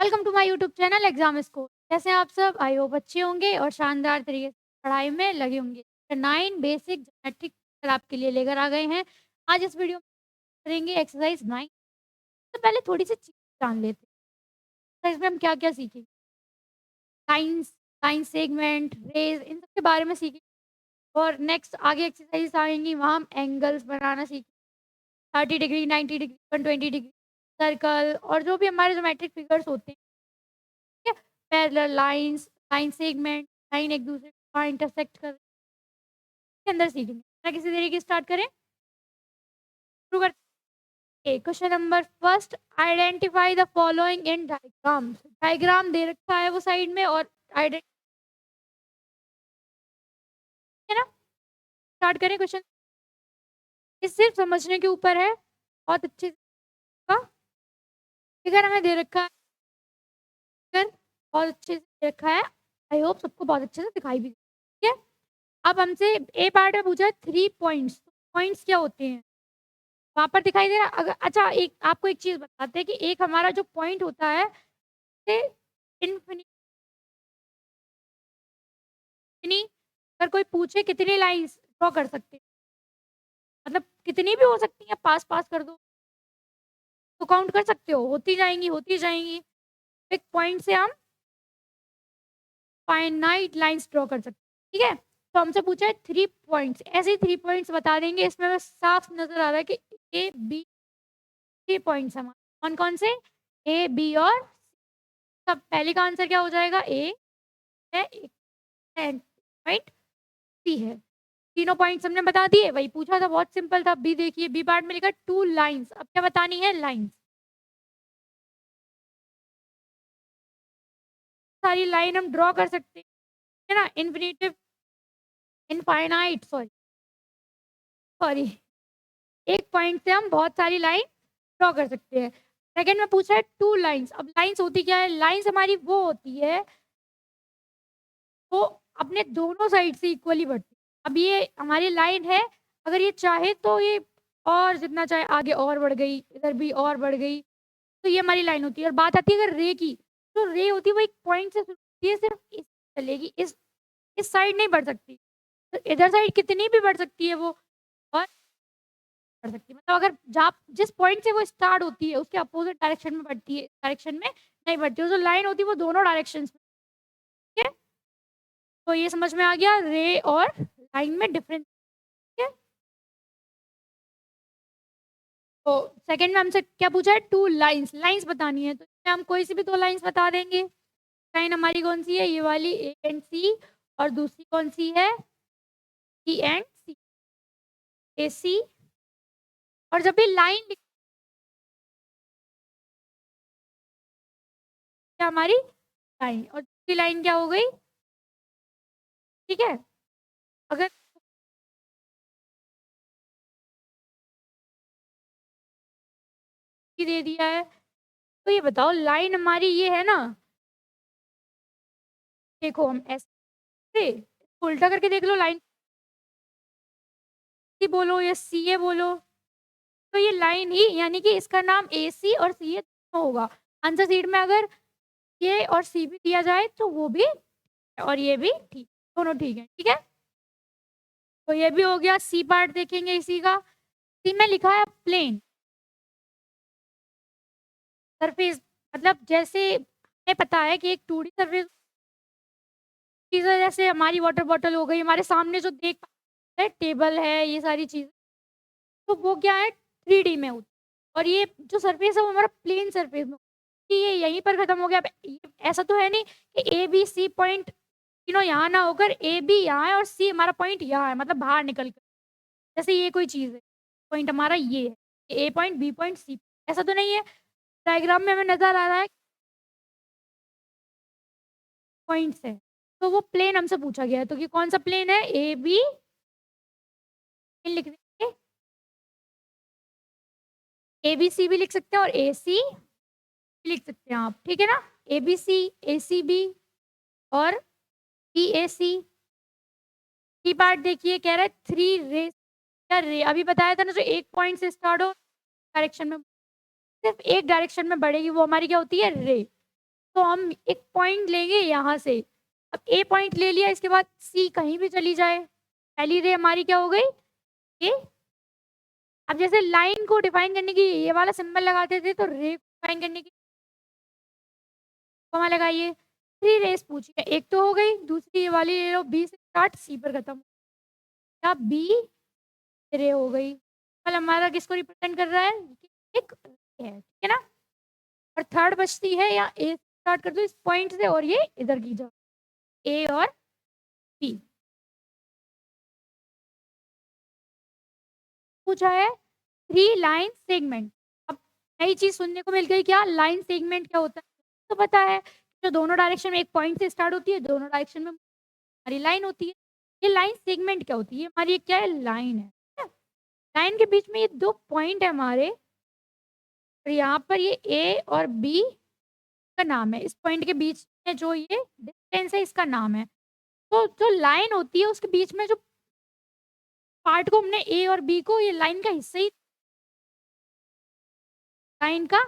Welcome to my YouTube channel exam score. कैसे हैं आप सब? आई होप अच्छे होंगे और शानदार तरीके से पढ़ाई में लगे होंगे। 9 बेसिक ज्योमेट्रिक आपके लिए लेकर आ गए हैं। आज इस वीडियो में करेंगे एक्सरसाइज 9। तो पहले थोड़ी सी चीज़ जान लेते हैं। इसमें हम क्या-क्या सीखेंगे? लाइन्स, लाइन सेगमेंट, रेज़ इन सब के बारे में सीखेंगे और नेक्स्ट आगे एक्सरसाइज़ आएँगी वहाँ हम एंगल्स बनाना सीखेंगे। 30 डिग्री, 90 डिग्री, 120 डिग्री, सर्कल और जो भी हमारे ज्योमेट्रिक फिगर्स होते हैं। ठीक है? Parallel lines, line segment, line एक दूसरे को कहाँ इंटरसेक्ट कर के अंदर सीखेंगे। बिना किसी देरी के स्टार्ट करें? शुरू करते हैं। Question number first, identify the following in diagrams. Diagram दे रखा है वो साइड में और आइडेंट है ना? स्टार्ट करें क्वेश्चन। ये सिर्फ समझने के ऊपर है। बहुत अच्छे से का फिगर हमें दे रखा है। फिगर बहुत अच्छे से दे रखा है। आई होप सबको बहुत अच्छे से दिखाई भी दे। ठीक है? अब हमसे ए पार्ट में पूछा है 3 पॉइंट्स। पॉइंट्स क्या होते हैं? वहाँ पर दिखाई दे रहा है? अगर अच्छा एक आपको एक चीज़ बताते हैं कि एक हमारा जो पॉइंट होता है से इन्फिनिटी अगर कोई पूछे कितनी लाइन्स ड्रॉ कर सकते हैं? मतलब कितनी भी हो सकती हैं, पास-पास कर दो, तो काउंट कर सकते हो, होती जाएँगी, होती जाएँगी। एक पॉइंट से हम फाइनाइट लाइन्स ड्रॉ कर सकते हैं, ठीक है? तो हमसे पूछा है 3 पॉइंट्स, ऐसे ही 3 पॉइंट्स बता देंगे, इसमें बस साफ नज़र आ रहा है कि ए, बी 3 पॉइंट्स हमारे कौन-कौन से? ए, बी और सब पहले का आंसर क्या हो जाएगा? ए है, एक एंड राइट? सी है। तीनों पॉइंट्स हमने बता दिए, वही पूछा था, बहुत सिंपल था। बी देखिए, बी पार्ट में लिखा है 2 लाइन्स, अब क्या बतानी है? लाइन्स। सारी लाइन हम ड्रॉ कर सकते हैं, है ना? इन्फिनिटिव इनफाइनाइट सॉरी सॉरी एक पॉइंट से हम बहुत सारी लाइन ड्रॉ कर सकते हैं। सेकंड में पूछा है 2 लाइन्स, अब लाइन्स होती क्या है? लाइन्स हमारी वो होती है, वो अपने दोनों साइड से इक्वली बढ़ती है। अब ये हमारी लाइन है, अगर ये चाहे तो ये और जितना चाहे आगे और बढ़ गई, इधर भी और बढ़ गई, तो ये हमारी लाइन होती है। और बात आती है अगर रे की, तो रे होती है वो एक पॉइंट से शुरू होती है, सिर्फ इस चलेगी, इस साइड नहीं बढ़ सकती। तो इधर साइड कितनी भी बढ़ सकती है वो और बढ़ सकती है। मतलब अगर जहाँ जिस पॉइंट से वो स्टार्ट होती है, उसके अपोज़िट डायरेक्शन में बढ़ती है, डायरेक्शन में नहीं बढ़ती है। जो लाइन होती है वो दोनों डायरेक्शंस में, ठीक है? तो ये समझ में आ गया रे और लाइन में डिफरेंस, ठीक है? तो सेकंड में हमसे क्या पूछा है? 2 लाइन्स, लाइन्स बतानी है। तो इसमें हम कोई सी भी 2 लाइन्स बता देंगे। लाइन हमारी कौन-सी है? ये वाली ए एंड सी और दूसरी कौन-सी है? B and C, AC. और जब भी लाइन लिखते हैं हमारी लाइन और दूसरी लाइन क्या हो गई? ठीक है? अगर ये दे दिया है, तो ये बताओ लाइन हमारी ये है ना, देखो हम ऐसे इसको उल्टा करके देख लो, लाइन सी बोलो या सीए बोलो, तो ये लाइन ही यानी कि इसका नाम एसी और सीए दोनों होगा। आंसर शीट में अगर ये और सी भी दिया जाए तो वो भी और ये भी ठीक, दोनों ठीक है, ठीक है? तो ये भी हो गया। सी पार्ट देखेंगे इसी का। सी में लिखा है प्लेन सरफेस, मतलब जैसे हमें पता है कि एक 2D सरफेस चीज़ें, जैसे हमारी वाटर बॉटल हो गई, हमारे सामने जो देख पा रहे हैं, टेबल है, ये सारी चीज़ें, तो वो क्या है 3D में होती है। और ये जो सरफेस है वो हमारा प्लेन सरफेस में होता है। कि ये यहीं पर खत्म हो गया। अब ये ऐसा तो है नहीं कि ए, बी, सी पॉइंट तीनों यहाँ ना होकर ए, बी यहाँ है और सी हमारा पॉइंट यहाँ है, मतलब बाहर निकल कर। जैसे ये कोई चीज़ है, पॉइंट हमारा ये है, ए पॉइंट, बी पॉइंट, सी ऐसा तो नहीं है। डायग्राम में हमें नज़र आ रहा है पॉइंट्स है। तो वो प्लेन हमसे पूछा गया है, तो ये कौन-सा प्लेन है? ए, बी लिख देंगे। एबीसी भी लिख सकते हैं और एसी भी लिख सकते हैं आप, ठीक है ना? एबीसी, एसीबी और बीएसी। सी पार्ट देखिए कह रहा है 3 रेज़, क्या रे अभी बताया था ना, जो एक पॉइंट से स्टार्ट हो डायरेक्शन में, सिर्फ एक डायरेक्शन में बढ़ेगी, वो हमारी क्या होती है? रे। तो हम एक पॉइंट लेंगे यहाँ से। अब ए पॉइंट ले लिया, इसके बाद सी कहीं भी चली जाए, पहली रे हमारी क्या हो गई, ए। अब जैसे लाइन को डिफाइन करने की ये वाला सिंबल लगाते थे, तो रे को डिफाइन करने की कॉमा लगाइए। 3 रेस पूछी है, एक तो हो गई, दूसरी ये वाली ले लो, बी से स्टार्ट सी पर खत्म, क्या बी रे हो गई। कल हमारा किसको रिप्रेजेंट कर रहा है, एक रे है, ठीक है ना। और थर्ड बचती है, या ए स्टार्ट कर दो इस पॉइंट से, और ये इधर की जाओ, ए और बी। पूछा है 3 लाइन सेगमेंट। अब नई चीज सुनने को मिल गई, क्या लाइन सेगमेंट क्या होता है, तो पता है जो दोनों डायरेक्शन में एक पॉइंट से स्टार्ट होती है, दोनों डायरेक्शन में हमारी लाइन होती है। ये लाइन सेगमेंट क्या होती है, हमारी क्या है, लाइन है। लाइन के बीच में ये 2 पॉइंट है हमारे, और यहाँ पर ये ए और बी का नाम है, इस पॉइंट के बीच में जो ये डिस्टेंस है इसका नाम है। तो जो लाइन होती है उसके बीच में जो पार्ट को हमने ए और बी को, ये लाइन का हिस्सा ही, लाइन का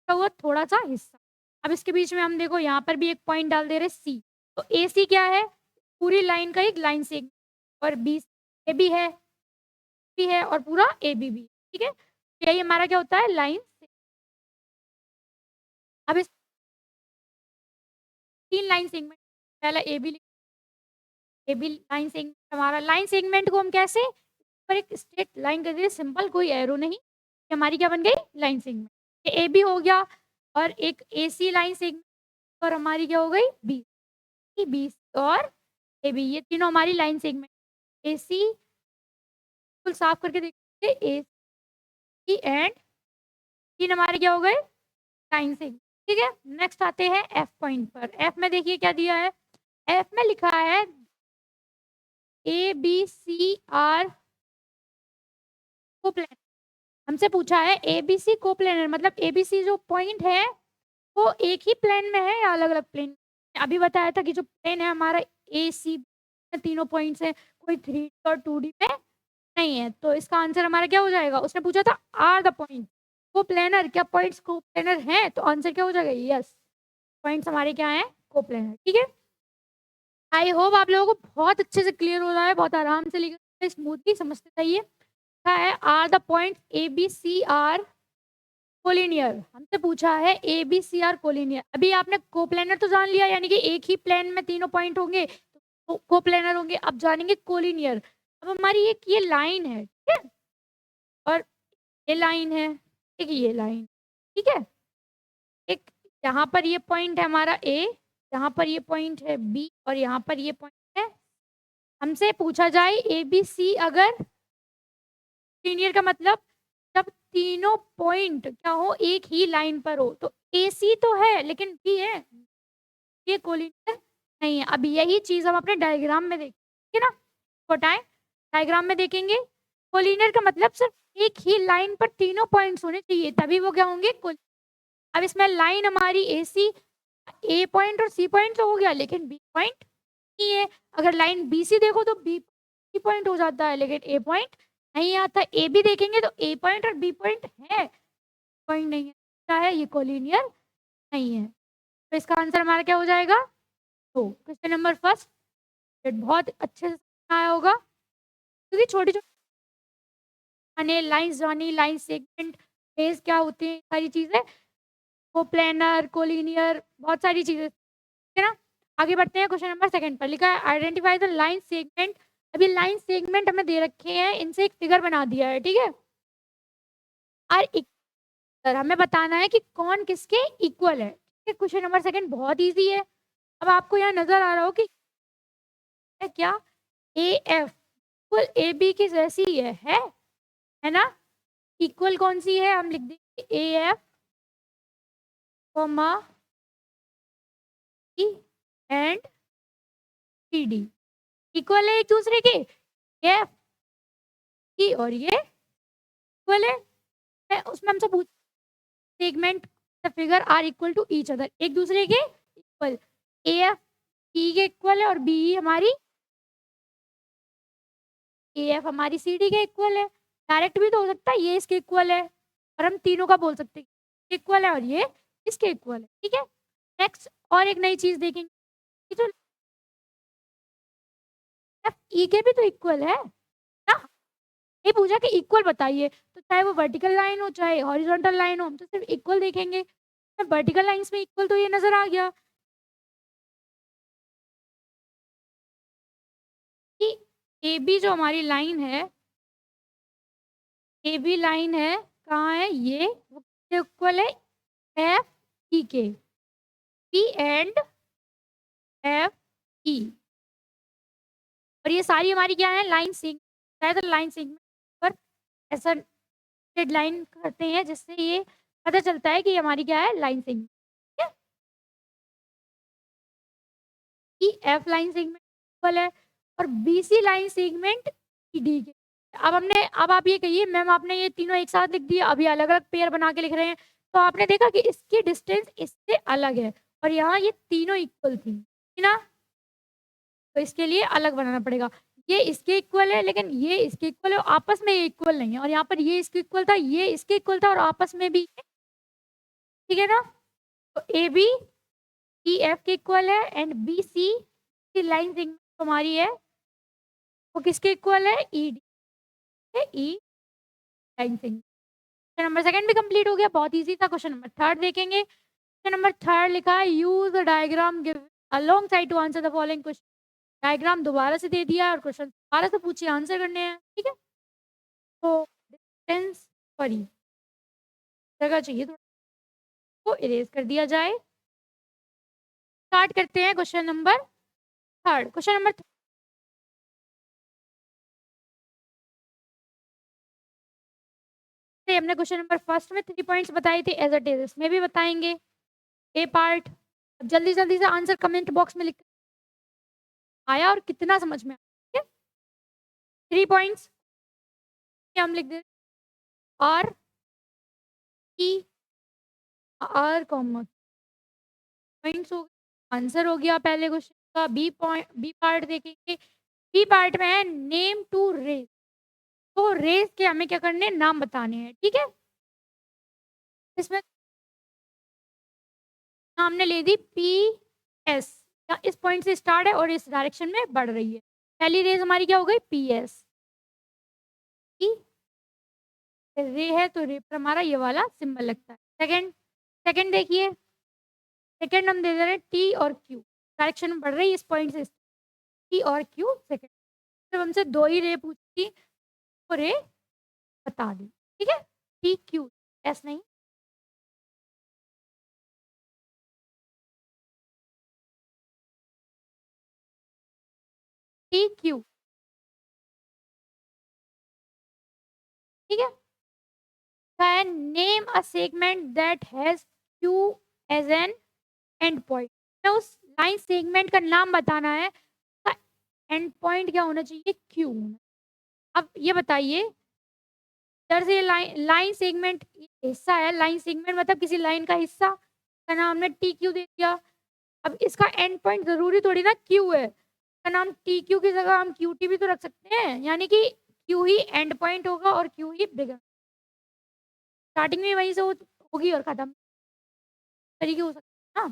हुआ थोड़ा सा हिस्सा। अब इसके बीच में हम देखो यहाँ पर भी एक पॉइंट डाल दे रहे सी, तो ए सी क्या है, पूरी लाइन का एक लाइन से, और बी ए बी है और पूरा ए बी भी, ठीक है। यही हमारा क्या होता है, लाइन। अब इस 3 लाइन सेगमेंट, पहला ए बी लाइन सेगमेंट, हमारा लाइन सेगमेंट को हम कैसे, पर एक स्ट्रेट लाइन कर दिए, सिंपल, कोई एरो नहीं, ये हमारी क्या बन गई, लाइन सेगमेंट। ये ए बी हो गया, और एक ए सी लाइन सेगमेंट, और हमारी क्या हो गई, बी बी और ए बी, ये तीनों हमारी लाइन सेगमेंट। ए सी फुल साफ करके देखते, ए सी एंड तीन हमारे क्या हो गए, लाइन सेगमेंट, ठीक है। नेक्स्ट आते हैं एफ पॉइंट पर। एफ में देखिए क्या दिया है, एफ में लिखा है A B C are coplanar. हमसे पूछा है ए बी सी कोप्लेनर, मतलब ए बी सी जो पॉइंट है वो एक ही प्लेन में है या अलग अलग प्लेन। अभी बताया था कि जो प्लेन है हमारा ए सी तीनों पॉइंट्स है, कोई 3D और 2D में नहीं है, तो इसका आंसर हमारा क्या हो जाएगा। उसने पूछा था आर द पॉइंट कोप्लेनर, क्या पॉइंट्स कोप्लेनर हैं, तो आंसर क्या हो जाएगा, यस, पॉइंट्स हमारे क्या हैं, कोप्लेनर, ठीक है। आई होप आप लोगों को बहुत अच्छे से क्लियर हो रहा है, बहुत आराम से लिखा, स्मूथली समझते जाइए। क्या है, are the point A B C are collinear. हमसे पूछा है A B C are collinear. अभी आपने कोप्लेनर तो जान लिया, यानी कि एक ही प्लेन में तीनों पॉइंट होंगे तो कोप्लेनर होंगे। अब जानेंगे कोलिनियर। अब हमारी एक ये लाइन है, ठीक है, और ये लाइन है, एक ये लाइन, ठीक है। एक यहाँ पर ये पॉइंट है हमारा ए, यहाँ पर ये पॉइंट है बी, और यहाँ पर ये पॉइंट है। हमसे पूछा जाए ए बी सी अगर कोलिनियर का मतलब जब तीनों पॉइंट क्या हो, एक ही लाइन पर हो, तो ए सी तो है लेकिन बी है, ये कोलिनियर नहीं है। अब यही चीज हम अपने डायग्राम में देखेंगे ना, बताएं, डायग्राम में देखेंगे कोलिनियर का मतलब सिर्फ एक ही लाइन पर तीनों पॉइंट्स होने चाहिए, तभी वो क्या होंगे। अब इसमें लाइन हमारी ए सी, ए पॉइंट और सी पॉइंट तो हो गया, लेकिन बी पॉइंट नहीं है। अगर लाइन बी सी देखो तो बी पॉइंट हो जाता है, लेकिन ए पॉइंट नहीं आता। ए बी देखेंगे तो ए पॉइंट और बी पॉइंट है, पॉइंट नहीं है, क्या है, ये कोलिनियर नहीं है। तो इसका आंसर हमारा क्या हो जाएगा, तो क्वेश्चन नंबर फर्स्ट बहुत अच्छे से आया होगा, क्योंकि छोटी छोटी लाइंस जानी, लाइन सेगमेंट, फेज क्या होते हैं, सारी चीजें, कोप्लेनर, कोलिनियर, बहुत सारी चीजें, ठीक है ना। आगे बढ़ते हैं, क्वेश्चन नंबर सेकंड पर लिखा है आइडेंटिफाई द लाइन सेगमेंट। अभी लाइन सेगमेंट हमें दे रखे हैं, इनसे एक फिगर बना दिया है, ठीक है। और हमें बताना है कि कौन किसके इक्वल है, ठीक है। क्वेश्चन नंबर सेकंड बहुत इजी है। अब आपको यहाँ नजर आ रहा हो कि क्या A F equal A B की जैसी है ना। इक्वल कौन सी है, हम लिख देंगे A F comma and C D, equal है एक दूसरे के, एफ की और ये इक्वल है। उसमें हमसे पूछ segment the figure are equal to each other, एक दूसरे के इक्वल, ए एफ ई के इक्वल है और बी हमारी ए एफ हमारी सी डी के इक्वल है। डायरेक्ट भी तो हो सकता है, ये इसके इक्वल है, और हम तीनों का बोल सकते हैं इक्वल है और ये इसके इक्वल है, ठीक है। नेक्स्ट और एक नई चीज़ देखेंगे कि जो एफ ई के भी तो इक्वल है ना? ये पूछा कि इक्वल बताइए, तो चाहे वो वर्टिकल लाइन हो, चाहे हॉरिजॉन्टल लाइन हो, हम तो सिर्फ इक्वल देखेंगे। वर्टिकल लाइन्स में इक्वल तो ये नज़र आ गया कि ए बी जो हमारी लाइन है, ए बी लाइन है, कहाँ है ये? वो किसके इक्वल है? एफ ई के। P and F E. और ये सारी हमारी क्या है? Line segment. लाइन सेगमेंट पर ऐसा स्ट्रेट लाइन करते हैं जिससे ये पता चलता है कि ये हमारी क्या है? Line segment. ठीक है? E F line segment equal है और B C line segment E D के। अब आप ये कहिए मैम आपने ये तीनों एक साथ लिख दिए, अब ये अलग-अलग पेयर बना के लिख रहे हैं। तो आपने देखा कि इसकी डिस्टेंस इससे अलग है और यहाँ ये तीनों इक्वल थी, है ना? तो इसके लिए अलग बनाना पड़ेगा। ये इसके इक्वल है लेकिन ये इसके इक्वल है और आपस में ये इक्वल नहीं है और यहाँ पर ये इसके इक्वल था, ये इसके इक्वल था और आपस में भी ठीक है ना? तो ए बी ई एफ के इक्वल है एंड बी सी की लाइन सेगमेंट हमारी है, वो किसके इक्वल है? ई डी के E line segment. Question number second भी कंप्लीट हो गया, बहुत ईज़ी था। क्वेश्चन नंबर थर्ड देखेंगे। क्वेश्चन नंबर थर्ड लिखा है use the diagram given alongside to answer the following question. Diagram दोबारा से दे दिया है और क्वेश्चन दोबारा से पूछिए, आंसर करने हैं, ठीक है? तो डिस्टेंस सॉरी जगह चाहिए थोड़ा, को इरेज़ कर दिया जाए। स्टार्ट करते हैं question number third. Question number हमने क्वेश्चन नंबर फर्स्ट में 3 पॉइंट्स बताए थे एज़ इट इज़ इसमें भी बताएँगे। ए पार्ट अब जल्दी-जल्दी से आंसर कमेंट बॉक्स में लिख आया और कितना समझ में आया, ठीक है? 3 पॉइंट्स हम लिख दें R E R comma points हो आंसर हो गया पहले क्वेश्चन का। बी पार्ट देखेंगे। बी पार्ट में है नेम टू रेस। तो रेस के हमें क्या करने हैं? नाम बताने हैं, ठीक है? इसमें हमने ले दी पी एस, इस पॉइंट से स्टार्ट है और इस डायरेक्शन में बढ़ रही है। पहली रेस हमारी क्या हो गई? P S. रे है तो रे पर हमारा ये वाला सिंबल लगता है। सेकंड सेकंड देखिए, सेकंड हम दे दे रहे हैं टी और क्यू, डायरेक्शन में बढ़ रही है इस पॉइंट से। टी और क्यू सेकंड। जब हमसे 2 ही रे पूछी तो रे बता दी, ठीक है? टी क्यू एस नहीं। टी क्यू, ठीक है? Can name a segment that has Q as an and point. हमें उस लाइन सेगमेंट का नाम बताना है, उसका एंड पॉइंट क्या होना चाहिए? क्यू। अब ये बताइए इधर से लाइन सेगमेंट हिस्सा है, लाइन सेगमेंट मतलब किसी लाइन का हिस्सा का नाम हमने टी क्यू दे दिया। अब इसका एंड पॉइंट ज़रूरी थोड़ी ना क्यू है, इसका नाम टी क्यू की जगह हम क्यू टी भी तो रख सकते हैं, यानी कि क्यू ही एंड पॉइंट होगा और क्यू ही बिगिन। स्टार्टिंग में वहीं से होगी और खत्म तरीके हो सकते हैं ना,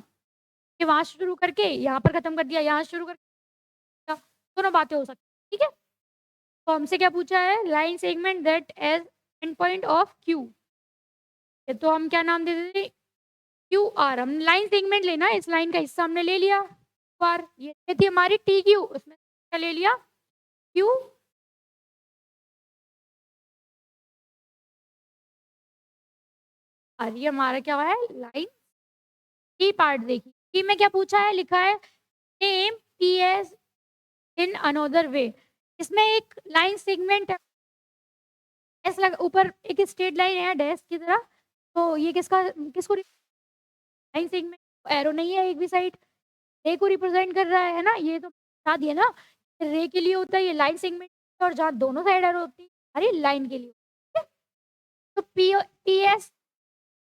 कि वहाँ शुरू करके यहाँ पर खत्म कर दिया, यहाँ शुरू करके दोनों बातें हो सकती हैं, ठीक है? तो हमसे क्या पूछा है? Line segment that as end point of Q. तो हम क्या नाम दे देते? Q R. हम लाइन सेगमेंट लेना है, इस लाइन का हिस्सा हमने ले लिया आर। ये थी हमारी टी क्यू, उसमें क्या ले लिया? Q R. ये हमारा क्या है? Line T part. देखिए टी में क्या पूछा है? लिखा है name T S in another way. इसमें एक लाइन सेगमेंट है, ऐसा लगा ऊपर एक स्ट्रेट लाइन है डैश की तरह, तो ये किसको लाइन सेगमेंट एरो नहीं है एक भी साइड, रे को रिप्रेजेंट कर रहा है ना? ये तो बता दिया ना, रे के लिए होता है ये लाइन सेगमेंट और जहाँ दोनों साइड एरो होती है हमारी लाइन के लिए, ठीक है? तो पी एस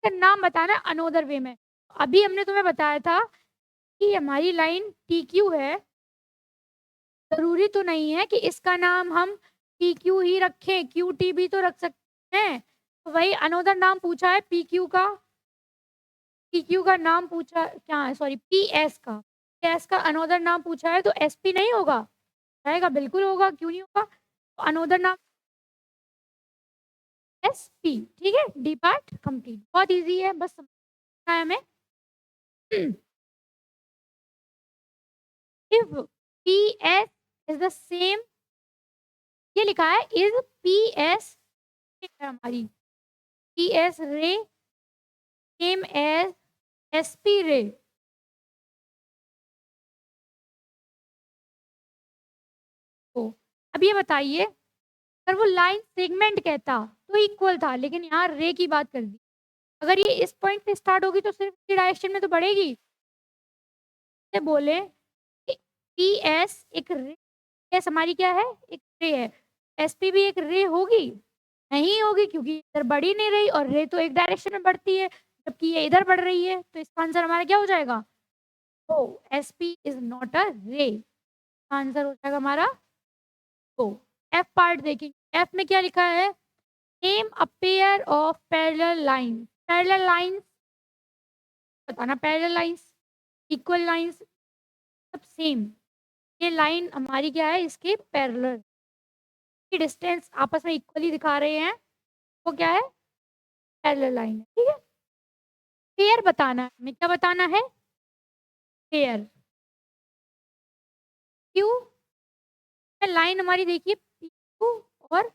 का नाम बताना अनदर वे में। अभी हमने तुम्हें बताया था कि हमारी लाइन टी क्यू है, ज़रूरी तो नहीं है कि इसका नाम हम पी क्यू ही रखें, क्यू टी भी तो रख सकते हैं। तो वही अनदर नाम पूछा है पी क्यू का, PQ का नाम पूछा क्या है, सॉरी PS का अनदर नाम पूछा है तो SP नहीं होगा? रहेगा, बिल्कुल होगा, क्यों नहीं होगा? तो अनदर नाम SP, ठीक है? डी पार्ट कंप्लीट, बहुत ईज़ी है, बस समझना है हमें। If PS is the same, ये लिखा है इज़ PS हमारी PS रे सेम एज़ SP रे। तो अब ये बताइए, अगर वो लाइन सेगमेंट कहता तो इक्वल था, लेकिन यहाँ रे की बात कर दी। अगर ये इस पॉइंट से स्टार्ट होगी तो सिर्फ इसी डायरेक्शन में तो बढ़ेगी। से बोले कि PS एक रे, PS हमारी क्या है? एक रे है। SP भी एक रे होगी? नहीं होगी, क्योंकि इधर बढ़ ही नहीं रही और रे तो एक डायरेक्शन में बढ़ती है, जबकि ये इधर बढ़ रही है। तो इसका आंसर हमारा क्या हो जाएगा? तो SP इज़ नॉट अ रे। आंसर हो जाएगा हमारा तो। F पार्ट देखेंगे, F में क्या लिखा है? Name a pair of parallel lines. Parallel lines बताना, पैरेलल लाइन्स, इक्वल लाइन्स, सब सेम। ये लाइन हमारी क्या है? इसके पैरेलल की डिस्टेंस आपस में इक्वली दिखा रहे हैं, वो क्या है? पैरेलल लाइन है, ठीक है? पेयर बताना है हमें, क्या बताना है? पेयर। क्यू लाइन हमारी देखिए, PQ और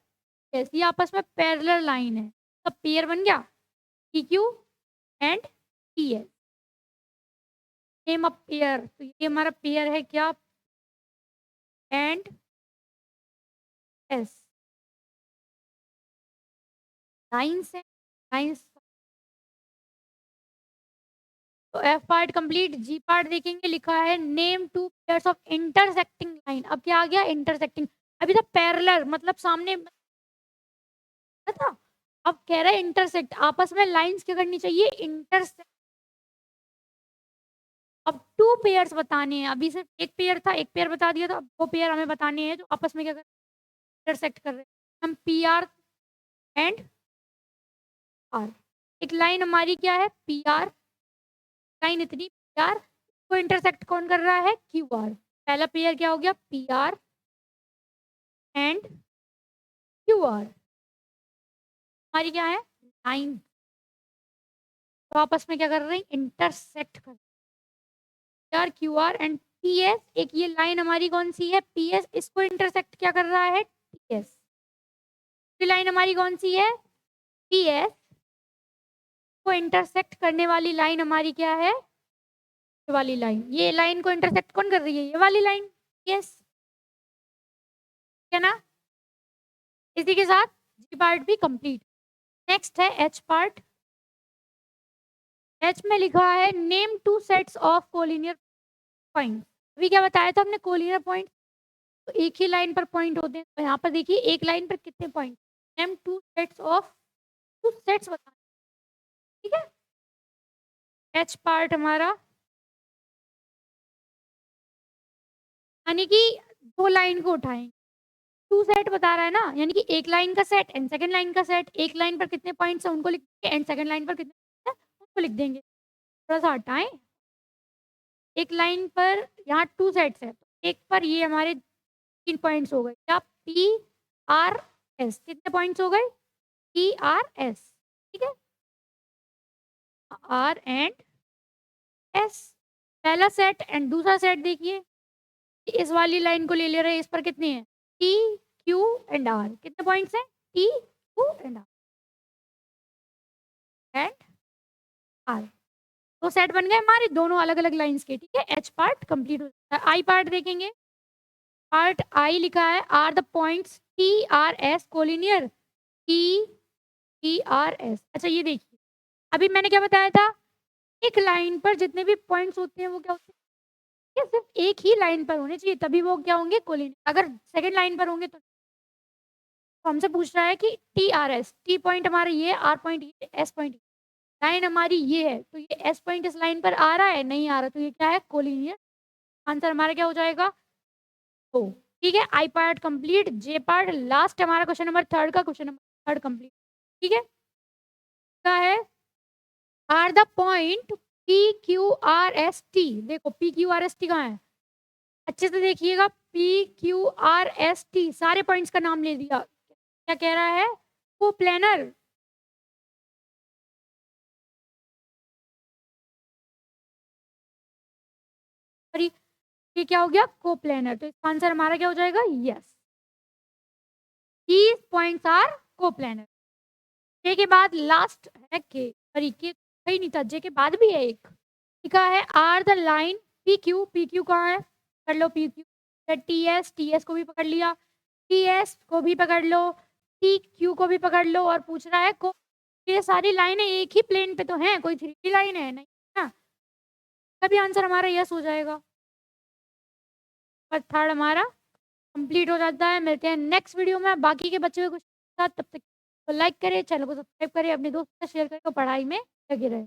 PS ये आपस में पैरेलल लाइन है, तो पेयर बन गया PQ and PS। Name a pair, तो ये हमारा पेयर है क्या? एंड S लाइन्स है, लाइन्स। तो F part complete. G part देखेंगे, लिखा है name two pairs of intersecting line. अब क्या आ गया? इंटरसेक्टिंग। अभी तो पैरेलल मतलब सामने था, अब कह रहा है इंटरसेक्ट। आपस में लाइंस क्या करनी चाहिए? इंटरसेक्ट। अब टू पेयर्स बताने हैं, अभी सिर्फ एक पेयर था, एक पेयर बता दिया था, अब दो पेयर हमें बताने हैं जो आपस में क्या कर इंटरसेक्ट कर रहे हैं। हम PR एंड R। एक लाइन हमारी क्या है? PR लाइन, इतनी PR को इंटरसेक्ट कौन कर रहा है? QR। पहला पेयर क्या हो गया? PR and QR। हमारी क्या है? लाइन, तो आपस में क्या कर रहे हैं? इंटरसेक्ट कर। PR QR एंड PS, एक ये लाइन हमारी कौन सी है? PS, इसको इंटरसेक्ट क्या कर रहा है? TS। ये लाइन हमारी कौन सी है? PS को इंटरसेक्ट करने वाली लाइन हमारी क्या है? ये वाली लाइन। ये लाइन को इंटरसेक्ट कौन कर रही है? ये वाली लाइन। यस, है ना? इसी के साथ G पार्ट भी कंप्लीट। नेक्स्ट है H पार्ट। H में लिखा है name two sets of collinear point. अभी क्या बताया था हमने? कोलिनियर पॉइंट तो एक ही लाइन पर पॉइंट होते हैं, तो यहाँ पर देखिए एक लाइन पर कितने point? Name two sets of, two sets बताना, ठीक है? H पार्ट हमारा यानी कि दो लाइन को उठाएंगे, टू सेट बता रहा है ना, यानी कि एक लाइन का सेट एंड सेकंड लाइन का सेट। एक लाइन पर कितने पॉइंट्स हैं उनको लिख देंगे, एंड सेकंड लाइन पर कितने points हैं उनको लिख देंगे। थोड़ा सा हटाएं, एक लाइन पर यहाँ टू सेट्स है, तो एक पर ये हमारे 3 पॉइंट्स हो गए, क्या? PRS कितने पॉइंट्स हो गए? PRS, ठीक है? R एंड S पहला सेट, एंड दूसरा सेट देखिए, इस वाली लाइन को ले ले रहे हैं, इस पर कितने हैं? T Q and R। कितने पॉइंट्स हैं? T Q and R। तो सेट बन गए हमारे दोनों अलग अलग लाइंस के, ठीक है? H पार्ट कंप्लीट हो जाता है। I पार्ट देखेंगे, पार्ट I लिखा है are the points TRS collinear TRS। अच्छा ये देखिए, अभी मैंने क्या बताया था? एक लाइन पर जितने भी पॉइंट्स होते हैं वो क्या होते हैं? ये सिर्फ एक ही लाइन पर होने चाहिए, तभी वो क्या होंगे? कोलिनियर। अगर सेकंड लाइन पर होंगे तो हमसे पूछ रहा है कि TRS, T पॉइंट हमारा ये, R पॉइंट ये, S पॉइंट ये। लाइन हमारी ये है, तो ये S पॉइंट इस लाइन पर आ रहा है? नहीं आ रहा, तो ये क्या है? कोलिनियर। आंसर हमारा क्या हो जाएगा? ओ, ठीक है? I part complete. J part last हमारा क्वेश्चन नंबर 3 का, क्वेश्चन नंबर 3 कंप्लीट, ठीक है? क्या है? आर द पॉइंट PQRST, देखो PQRST कहाँ है? अच्छे से देखिएगा, PQRST सारे पॉइंट्स का नाम ले दिया। क्या कह रहा है? कोप्लेनर। और ये क्या हो गया? कोप्लेनर। तो इसका आंसर हमारा क्या हो जाएगा? Yes, these points are coplanar. J के बाद लास्ट है के, सॉरी के ही नहीं था, जे के बाद भी है एक, लिखा है are the line PQ। PQ कहाँ है? कर लो PQ। TS, TS को भी पकड़ लिया, TS को भी पकड़ लो, TQ को भी पकड़ लो, और पूछ रहा है को, ये सारी लाइनें एक ही प्लेन पे तो हैं, कोई 3D लाइन है नहीं ना, तभी आंसर हमारा यस हो जाएगा। पर थर्ड हमारा कंप्लीट हो जाता है। मिलते हैं नेक्स्ट वीडियो में बाकी के बच्चों के कुछ साथ, तब तक तो लाइक करें, चैनल को सब्सक्राइब करें, अपने दोस्तों से शेयर करें, पढ़ाई में लगे रहे।